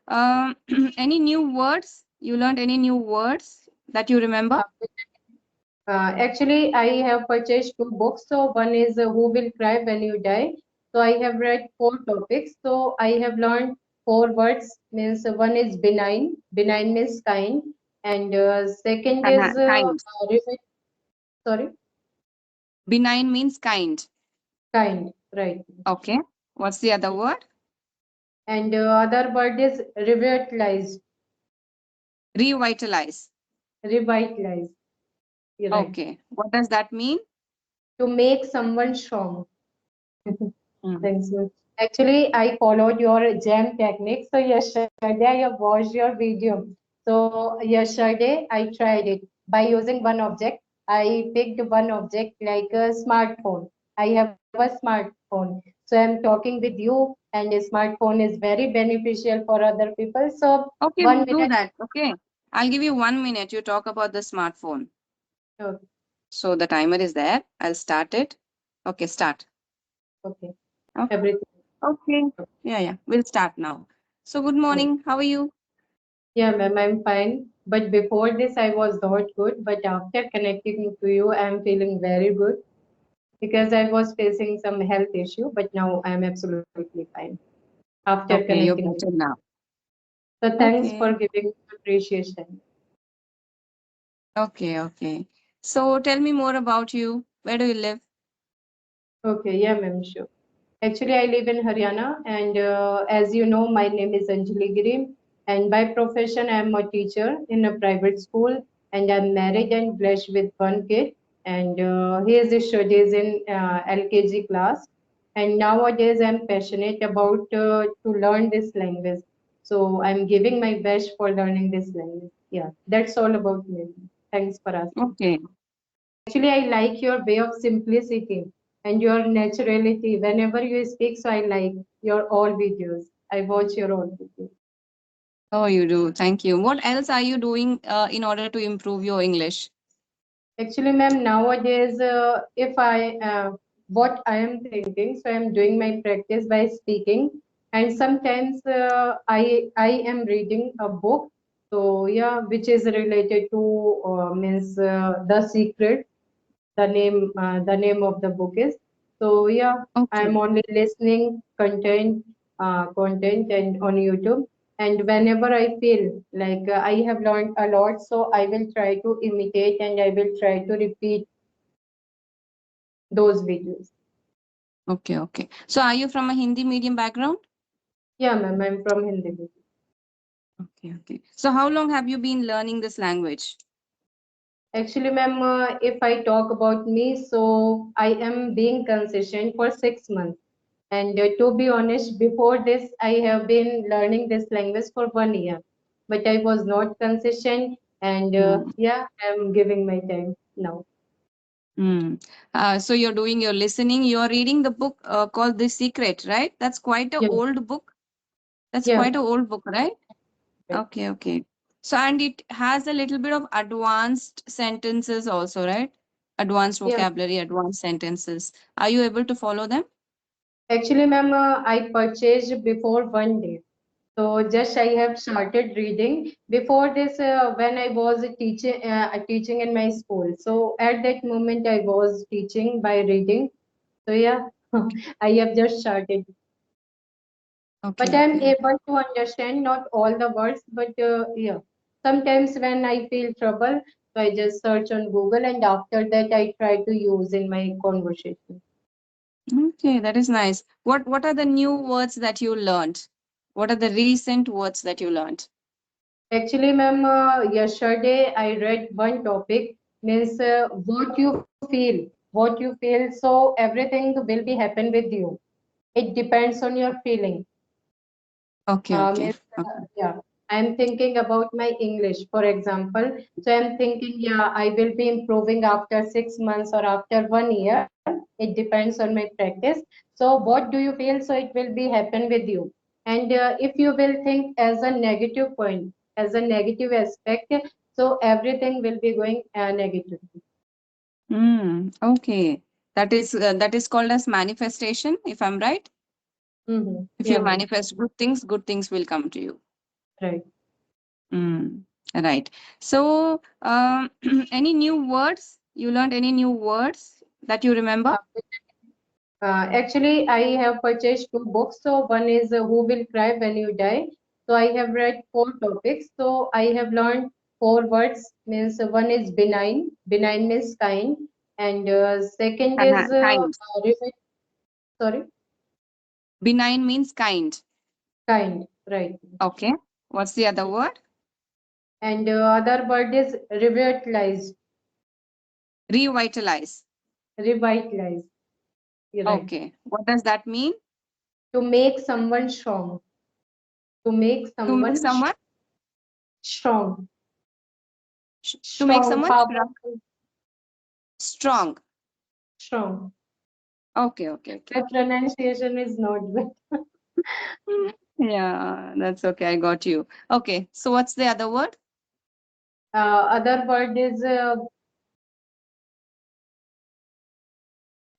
Any new words? You learned any new words that you remember? Actually, I have purchased two books. So one is Who Will Cry When You Die. So I have read four topics. So I have learned four words. Means one is benign. Benign means kind. And second is Kind. sorry, Benign means kind. kind. Right. Okay. What's the other word? And other word is revitalize. Revitalize. Revitalize. You're right. Okay. What does that mean? To make someone strong. Mm. Thanks. Ma'am. Actually, I followed your jam technique. So yesterday I have watched your video. So yesterday I tried it by using one object. I picked one object like a smartphone. I have a smartphone. So I'm talking with you, and a smartphone is very beneficial for other people. So Okay, one we'll do minute. that. Okay. I'll give you 1 minute. You talk about the smartphone. Okay. So the timer is there. I'll start it. Okay, start. Okay. Okay. Everything. Okay. Yeah. We'll start now. So good Okay. morning. How are you? Yeah, ma'am, I'm fine. But before this, I was not good. But after connecting to you, I'm feeling very good because I was facing some health issue. But now I'm absolutely fine after Okay, you're connecting with better you. now. So thanks for Okay. giving appreciation. Okay. So tell me more about you. Where do you live? Okay, yeah, ma'am, sure. Actually, I live in Haryana, and as you know, my name is Anjali Giri, and by profession, I am a teacher in a private school, and I'm married and blessed with one kid, and he is studies in LKG class. And nowadays, I'm passionate about to learn this language, so I'm giving my best for learning this language. Yeah, that's all about me. Thanks for asking. Okay. Actually, I like your way of simplicity and your naturality. Whenever you speak, so I like your all videos. I watch your all videos. Oh, you do. Thank you. What else are you doing in order to improve your English? Actually, ma'am, nowadays, if I what I am thinking, so I am doing my practice by speaking, and sometimes I am reading a book. So yeah, which is related to means The Secret. The name of the book is. So yeah, Okay. I'm only listening content and on YouTube. And whenever I feel like I have learned a lot, so I will try to imitate and I will try to repeat those videos. Okay. So are you from a Hindi medium background? Yeah, ma'am, I'm from Hindi. Okay. So how long have you been learning this language? Actually, ma'am, if I talk about me, so I am being consistent for 6 months. And to be honest, before this, I have been learning this language for 1 year, but I was not consistent. And Hmm. yeah, I'm giving my time now. Hmm. So you're doing your listening. You're reading the book called The Secret, right? That's quite a Yeah, old book. That's yeah, quite a old book, right? right. Okay. So and it has a little bit of advanced sentences also, right? Advanced Yeah. vocabulary, advanced sentences. Are you able to follow them? Actually, ma'am, I purchased before 1 day. So just I have started reading. Before this, when I was teaching in my school. So at that moment, I was teaching by reading. So yeah, I have just started. But I'm Okay. able to understand not all the words, but yeah. Sometimes when I feel trouble, so I just search on Google, and after that I try to use in my conversation. Okay, that is nice. What are the new words that you learned? What are the recent words that you learned? Actually, ma'am, yesterday I read one topic means what you feel. So everything will be happen with you. It depends on your feeling. Means, Okay. yeah, I'm thinking about my English, for example. So I'm thinking, yeah, I will be improving after 6 months or after 1 year. It depends on my practice. So what do you feel? So it will be happen with you. And if you will think as a negative point, as a negative aspect, so everything will be going negative. Okay. That is called as manifestation, if I'm right. Mm-hmm. If Yeah, you ma'am. manifest good things will come to you. Right. Right. So, any new words? You learned any new words that you remember? Actually, I have purchased two books. So one is Who Will Cry When You Die. So I have read four topics. So I have learned four words. Means one is benign. Benign means kind, and second is Kind. sorry, Benign means kind. kind. Right. Okay. What's the other word? And other word is revitalize. Revitalize. Revitalize. You're right. Okay. What does that mean? To make someone strong. To make To make someone someone, strong. to make Strong, someone powerful, strong. strong. Okay, okay, okay. My pronunciation is not good. Yeah, that's okay. I got you. Okay. So what's the other word? Other word is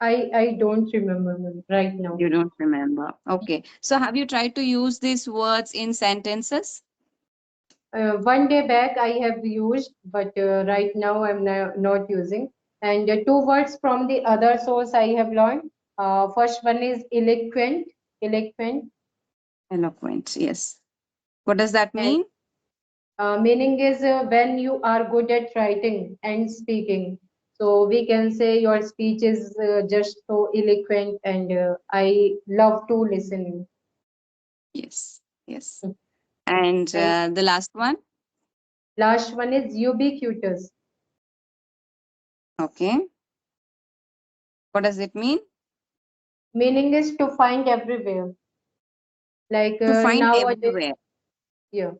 I don't remember right now. You don't remember. Okay. So have you tried to use these words in sentences? One day back I have used, but right now I'm not using. And two words from the other source I have learned. First one is eloquent, eloquent, Eloquent. Yes. What does that and mean? meaning is when you are good at writing and speaking. So we can say your speech is just so eloquent, and I love to listen. Yes. Yes. And And the last one? last one is ubiquitous. Okay. What does it mean? Meaning is to find everywhere. Like To find nowadays, everywhere. yeah,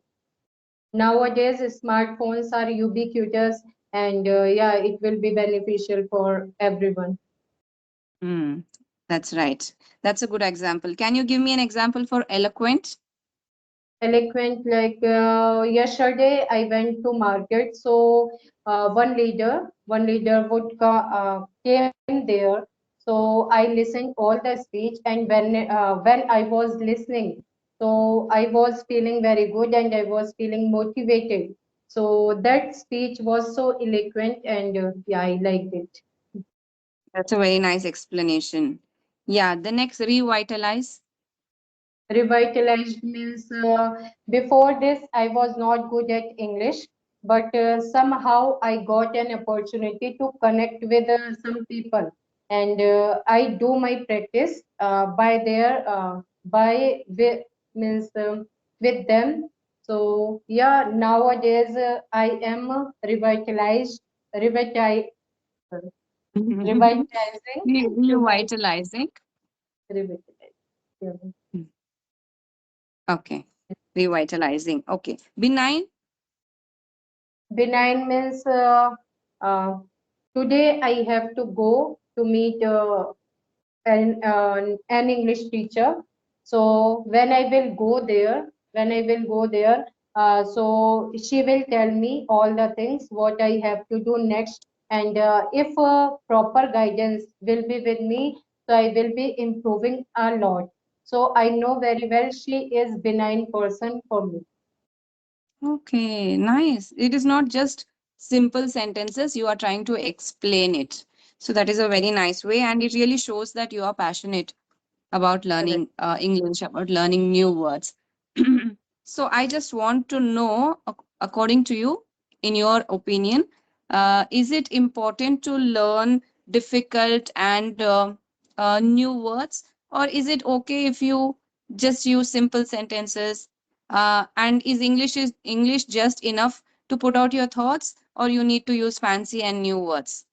nowadays smartphones are ubiquitous, and yeah, it will be beneficial for everyone. Hmm. That's right. That's a good example. Can you give me an example for eloquent? Eloquent, like yesterday I went to market, so one leader came there, so I listened all the speech, and when I was listening, so I was feeling very good and I was feeling motivated. So that speech was so eloquent, and yeah, I liked it. That's a very nice explanation. Yeah. The next, revitalize. Revitalized means before this I was not good at English, but somehow I got an opportunity to connect with some people, and I do my practice by their by with, means with them. So yeah, nowadays I am revitalized, revitalizing to my Revitalizing. revitalized. Yeah. Okay. Revitalizing. Okay. Benign. Benign means uh, today I have to go to meet an English teacher. So when I will go there, so she will tell me all the things what I have to do next. And if proper guidance will be with me, so I will be improving a lot. So I know very well she is benign person for me. Okay, nice. It is not just simple sentences, you are trying to explain it. So that is a very nice way, and it really shows that you are passionate about Correct. learning English, about learning new words. So I just want to know, according to you, in your opinion, is it important to learn difficult and new words, or is it okay if you just use simple sentences? And is English just enough to put out your thoughts, or you need to use fancy and new words?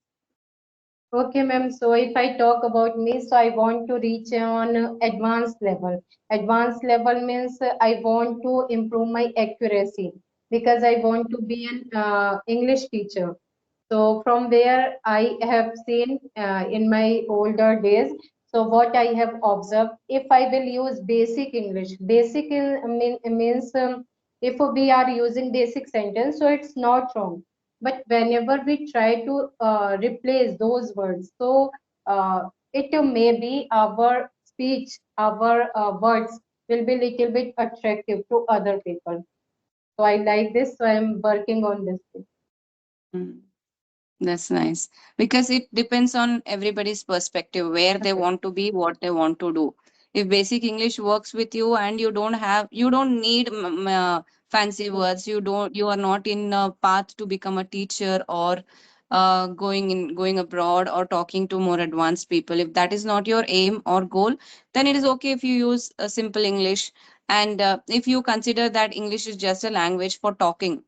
Okay, ma'am. So if I talk about me, so I want to reach on advanced level. Advanced level means I want to improve my accuracy because I want to be an English teacher. So from where I have seen in my older days, so what I have observed, if I will use basic English, means if we are using basic sentence, so it's not wrong. But whenever we try to replace those words, so it may be our speech, our words will be little bit attractive to other people. So I like this, so I'm working on this thing. Mm. That's nice because it depends on everybody's perspective, where they Okay. want to be, what they want to do. If basic English works with you and you don't need fancy words, you are not in a path to become a teacher or going abroad or talking to more advanced people. If that is not your aim or goal, then it is okay if you use a simple English. And if you consider that English is just a language for talking,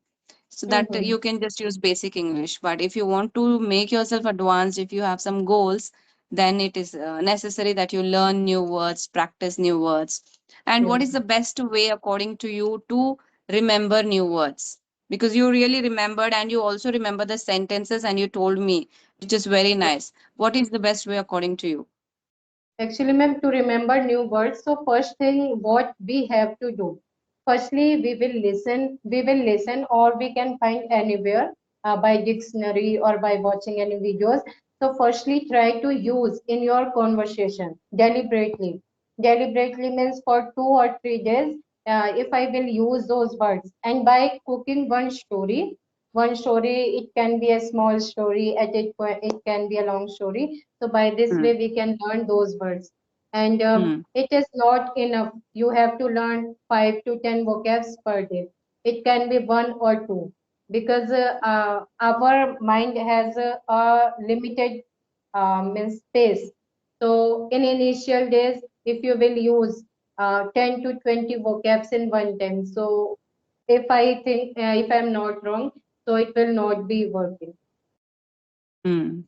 so that Mm-hmm. you can just use basic English. But if you want to make yourself advanced, if you have some goals, then it is necessary that you learn new words, practice new words. And what is the best way according to you to remember new words? Because you really remembered and you also remember the sentences and you told me, which is very nice. What is the best way according to you? Actually, ma'am, to remember new words, so first thing what we have to do. Firstly, we will listen or we can find anywhere by dictionary or by watching any videos. So firstly, try to use in your conversation deliberately. Deliberately means for 2 or 3 days, if I will use those words. And by cooking one story, it can be a small story, at it, it can be a long story. So by this Hmm. way, we can learn those words. And Hmm. it is not enough. You have to learn 5 to 10 vocabs per day. It can be one or two because our mind has a limited means space. So in initial days, if you will use 10 to 20 vocabs in one time, so if I think, if I'm not wrong, so it will not be working. Hmm.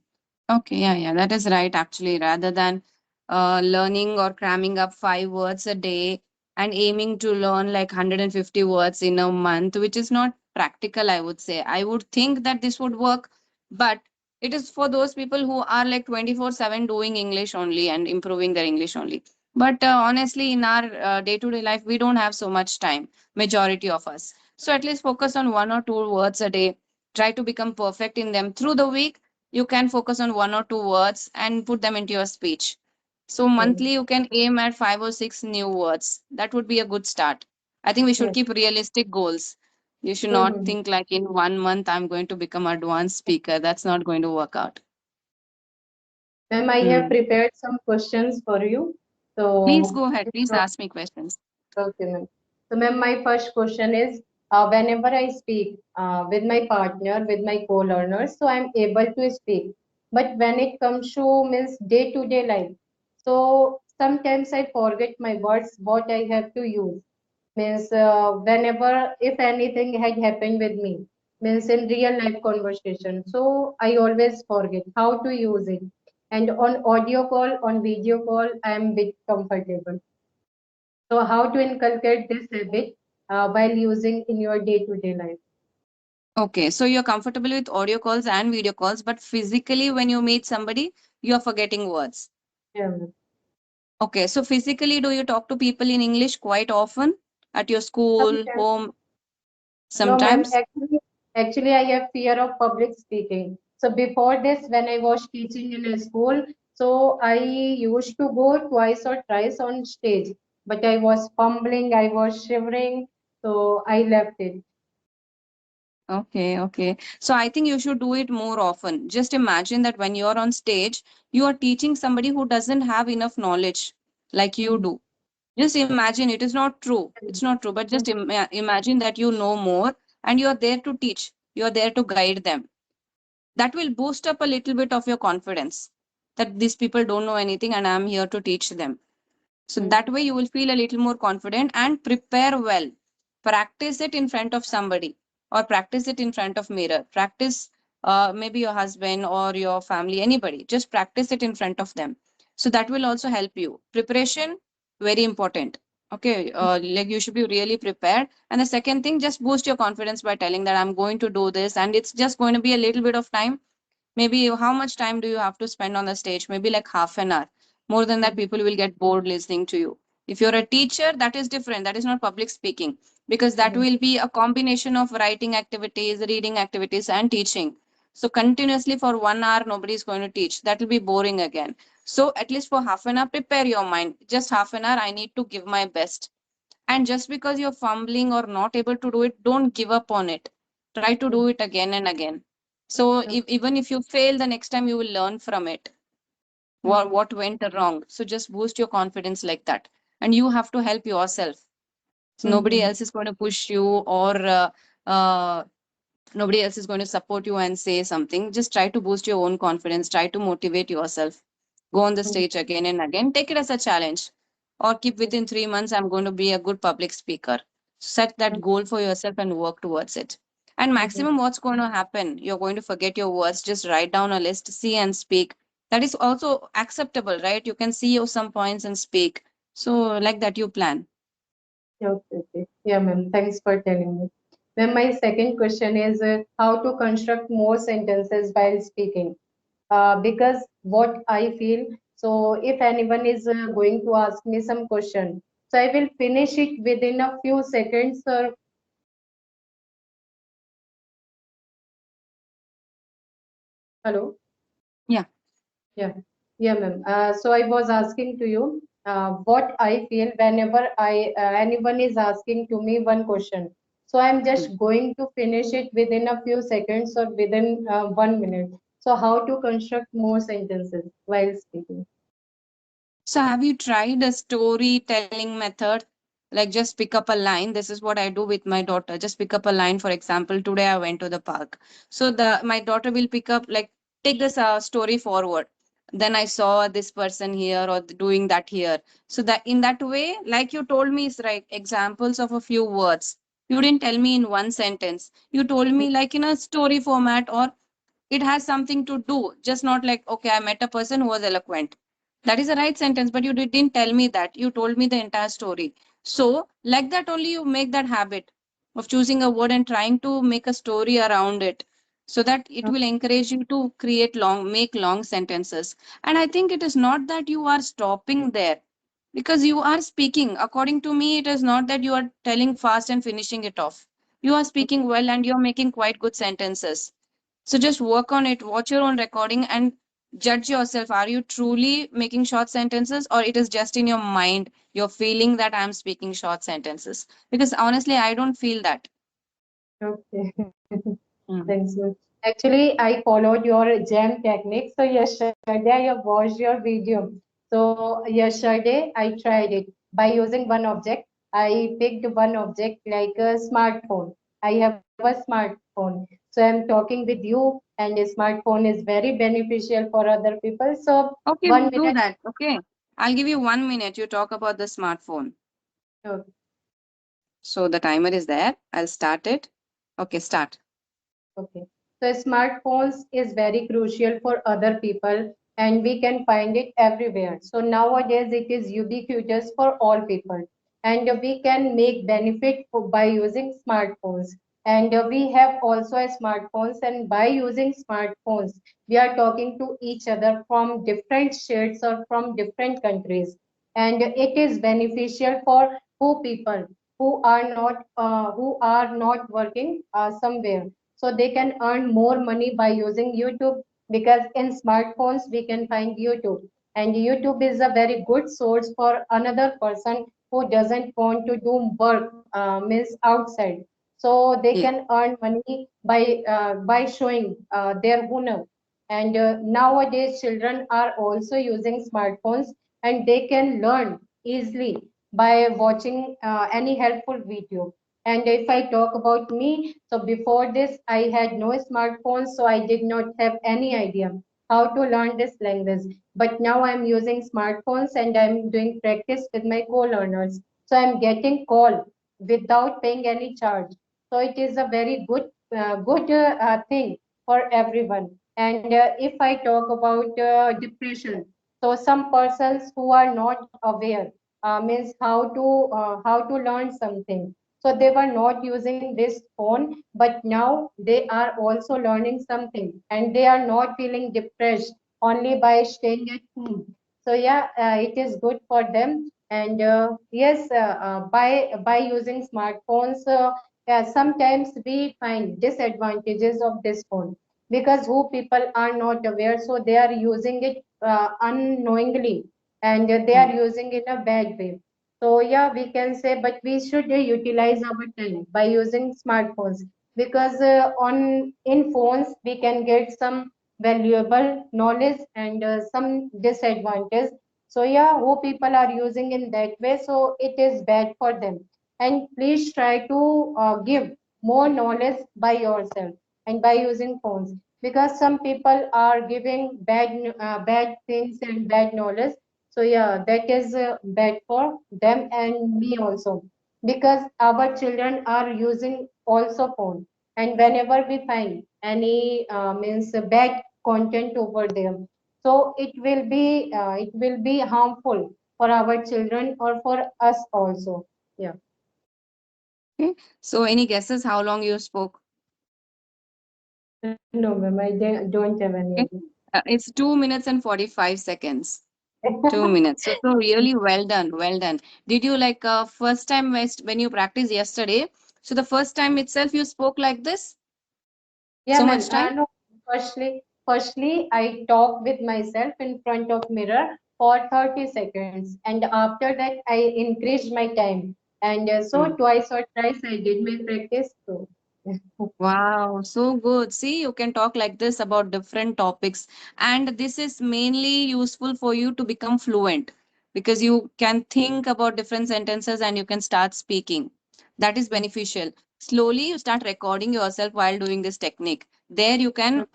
Okay, yeah, that is right. Actually, rather than learning or cramming up 5 words a day and aiming to learn like 150 words in a month, which is not practical, I would say. I would think that this would work, but it is for those people who are like 24/7 doing English only and improving their English only. But honestly, in our day-to-day life, we don't have so much time, majority of us. So at least focus on 1 or 2 words a day. Try to become perfect in them through the week. You can focus on 1 or 2 words and put them into your speech. So Mm. monthly you can aim at 5 or 6 new words. That would be a good start. I think we should Yes. keep realistic goals. You should not Mm-hmm. think like in 1 month I'm going to become advanced speaker. That's not going to work out. Ma'am, I have Hmm. prepared some questions for you. Please So, go ahead. Please ask me questions. okay, ma'am. So, ma'am, my first question is, whenever I speak with my partner, with my co-learners, so I'm able to speak. But when it comes to means day-to-day life, so sometimes I forget my words, what I have to use. Means whenever, if anything had happened with me, means in real life conversation, so I always forget how to use it. And on audio call, on video call, I am bit comfortable. So how to inculcate this habit while using in your day-to-day life? Okay, so you're comfortable with audio calls and video calls, but physically when you meet somebody, you're forgetting words. Yeah, ma'am. Okay, so physically, do you talk to people in English quite often at your school, Sometimes, home, no, ma'am. sometimes? Actually, I have fear of public speaking. So before this, when I was teaching in a school, so I used to go twice or thrice on stage, but I was fumbling, I was shivering, so I left it. Okay. So I think you should do it more often. Just imagine that when you're on stage, you are teaching somebody who doesn't have enough knowledge like you Mhm. do. Just imagine it is not true. It's not true, but just imagine that you know more and you are there to teach. You are there to guide them. That will boost up a little bit of your confidence that these people don't know anything and I'm here to teach them. So that Mhm. way you will feel a little more confident and prepare well. Practice it in front of somebody or practice it in front of mirror. Practice maybe your husband or your family, anybody. Just practice it in front of them. So that will also help you. Preparation, very important. Okay, like you should be really prepared. And the second thing, just boost your confidence by telling that I'm going to do this and it's just going to be a little bit of time. Maybe how much time do you have to spend on the stage? Maybe like half an hour. More than that, Mhm. people will get bored listening to you. If you're a teacher, that is different. That is not public speaking because that Mhm. will be a combination of writing activities, reading activities, and teaching. So continuously for 1 hour, nobody is going to teach. That will be boring again. So at least for half an hour, prepare your mind. Just half an hour, I need to give my best. And just because you're fumbling or not able to do it, don't give up on it. Try to do it again and again. So even if you fail, the next time you will learn from it. What went wrong. So just boost your confidence like that. And you have to help yourself. So nobody else is going to push you, or uh, nobody else is going to support you and say something. Just try to boost your own confidence. Try to motivate yourself. Go on the stage again and again. Take it as a challenge, or keep within 3 months, I'm going to be a good public speaker. Set that goal for yourself and work towards it. And maximum, what's going to happen? You're going to forget your words. Just write down a list, see and speak. That is also acceptable, right? You can see your some points and speak. So, like that, you plan. Okay, okay. Yeah, ma'am. Thanks for telling me. Then my second question is how to construct more sentences while speaking. Because what I feel, so if anyone is going to ask me some question, so I will finish it within a few seconds. Hello? Yeah. Yeah, yeah, ma'am. So I was asking to you what I feel whenever anyone is asking to me one question. So I'm Hmm. just going to finish it within a few seconds or within 1 minute. So how to construct more sentences while speaking? So, have you tried a storytelling method? Like, just pick up a line. This is what I do with my daughter. Just pick up a line. For example, today I went to the park. So, my daughter will pick up, like, take this story forward. Then I saw this person here or doing that here. So, that in that way, like you told me, is right. Examples of a few words. You didn't tell me in one sentence. You told me like in a story format, or it has something to do, just not like, okay, I met a person who was eloquent. That is the right sentence, but you didn't tell me that. You told me the entire story. So, like that, only you make that habit of choosing a word and trying to make a story around it, so that it will encourage you to make long sentences. And I think it is not that you are stopping there, because you are speaking. According to me, it is not that you are telling fast and finishing it off. You are speaking well and you're making quite good sentences. So just work on it, watch your own recording and judge yourself. Are you truly making short sentences, or it is just in your mind? You're feeling that I'm speaking short sentences. Because honestly, I don't feel that. Okay. Mm. Thanks, ma'am. Actually, I followed your jam technique. So yesterday I have watched your video. So yesterday I tried it by using one object. I picked one object like a smartphone. I have a smartphone. So I'm talking with you, and a smartphone is very beneficial for other people. So Okay, one we'll do minute. that. Okay. I'll give you 1 minute. You talk about the smartphone. Okay. So the timer is there. I'll start it. Okay, start. Okay. So smartphones is very crucial for other people and we can find it everywhere. So nowadays it is ubiquitous for all people and we can make benefit by using smartphones. And we have also a smartphones and by using smartphones, we are talking to each other from different states or from different countries. And it is beneficial for who people who are not working somewhere, so they can earn more money by using YouTube, because in smartphones we can find YouTube, and YouTube is a very good source for another person who doesn't want to do work means outside, so they Yeah. can earn money by showing their honor. And nowadays children are also using smartphones and they can learn easily by watching any helpful video. And if I talk about me, so before this, I had no smartphone, so I did not have any idea how to learn this language. But now I'm using smartphones and I'm doing practice with my co-learners. So I'm getting call without paying any charge. So it is a very good thing for everyone. And if I talk about depression, so some persons who are not aware means how to learn something, so they were not using this phone, but now they are also learning something and they are not feeling depressed only by staying at home. So yeah, it is good for them. And yes, by using smartphones, yeah, sometimes we find disadvantages of this phone because who people are not aware, so they are using it unknowingly and they Mm. are using it in a bad way. So yeah, we can say, but we should utilize our time by using smartphones, because on in phones we can get some valuable knowledge and some disadvantage. So yeah, who people are using in that way, so it is bad for them. And please try to give more knowledge by yourself and by using phones, because some people are giving bad things and bad knowledge. So yeah, that is bad for them and me also, because our children are using also phone, and whenever we find any means bad content over them, so it will be harmful for our children or for us also. Yeah. Okay. So any guesses how long you spoke? No, ma'am, don't have any Okay. It's 2 minutes and 45 seconds. 2 minutes. So really well done. Well done. Did you like first time when you practiced yesterday? So the first time itself you spoke like this? Yeah, So ma'am. much time? No, firstly, I talk with myself in front of mirror for 30 seconds, and after that, I increased my time, and so twice or thrice I did my practice. So, Wow, so good. See, you can talk like this about different topics, and this is mainly useful for you to become fluent because you can think about different sentences and you can start speaking. That is beneficial. Slowly, you start recording yourself while doing this technique. There, you can,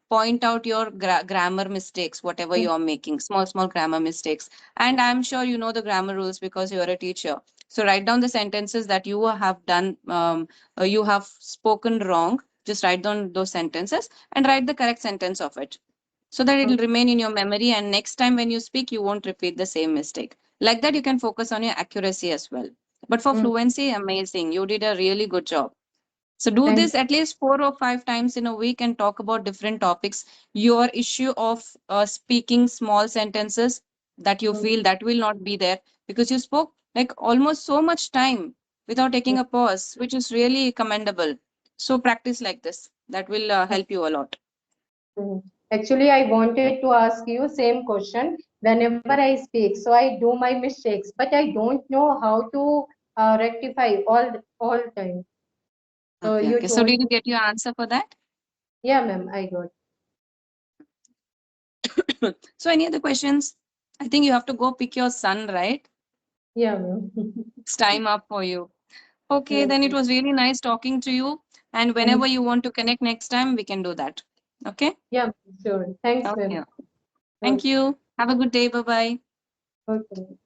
point out your grammar mistakes, whatever you are making, small, small grammar mistakes. And I'm sure you know the grammar rules because you are a teacher. So write down the sentences that you have done. You have spoken wrong, just write down those sentences and write the correct sentence of it so that it will remain in your memory. And next time when you speak, you won't repeat the same mistake. Like that, you can focus on your accuracy as well. But for fluency, amazing. You did a really good job. So do thank this at least 4 or 5 times in a week and talk about different topics. Your issue of speaking small sentences that you you. feel that will not be there because you spoke like almost so much time without taking a pause, which is really commendable. So practice like this. That will help you a lot. Actually, I wanted to ask you same question whenever I speak. So I do my mistakes, but I don't know how to rectify all time. So Okay, you okay. So told did you me, get your answer for that? yeah, ma'am, I got. So any other questions? I think you have to go pick your son, right? Yeah, ma'am. It's time up for you. Okay, then it Okay. was really nice talking to you. And Thank, whenever you want to connect next time, we can do that. Okay? yeah, sure. Thanks, ma'am. Okay. Thank Okay. you. Have a good day. Bye bye. Okay.